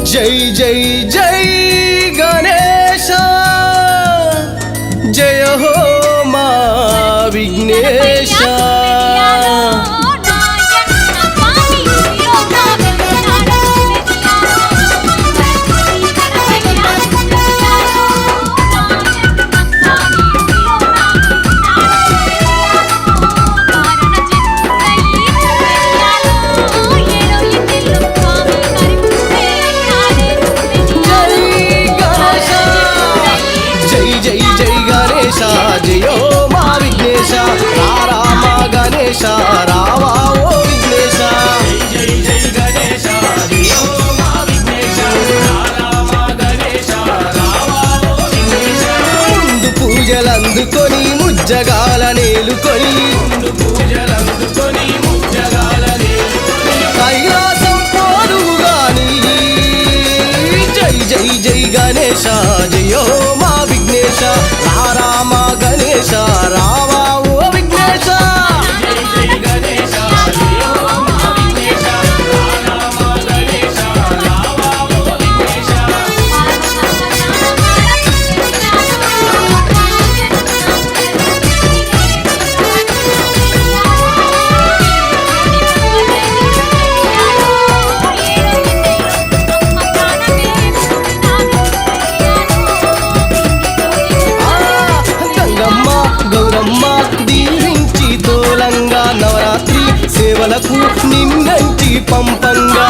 జై జై జై గణేశ జయ హో మా విఘ్నేశ జయో మా విఘ్నేశ రామ గణేశ రావా ఓ విఘ్నేశ జై జై గణేశ జయో మా విఘ్నేశ రామ గణేశ రావా ఓ విఘ్నేశ ముందు పూజలందుకొని ముజ్జగాల నేలుకొని కైలాసం పోరుగాని జై జై జై గణేశ జయో మా విఘ్నేశ రామ గణేశ రావా ఓ విఘ్నేశ జై గణేశ జయో మా విఘ్నేశ రామ గణేశ రావా ఓ విఘ్నేశ గౌరమ్మ దీవించి తోలంగా నవరాత్రి సేవలకు నిన్నంటి పంపంగా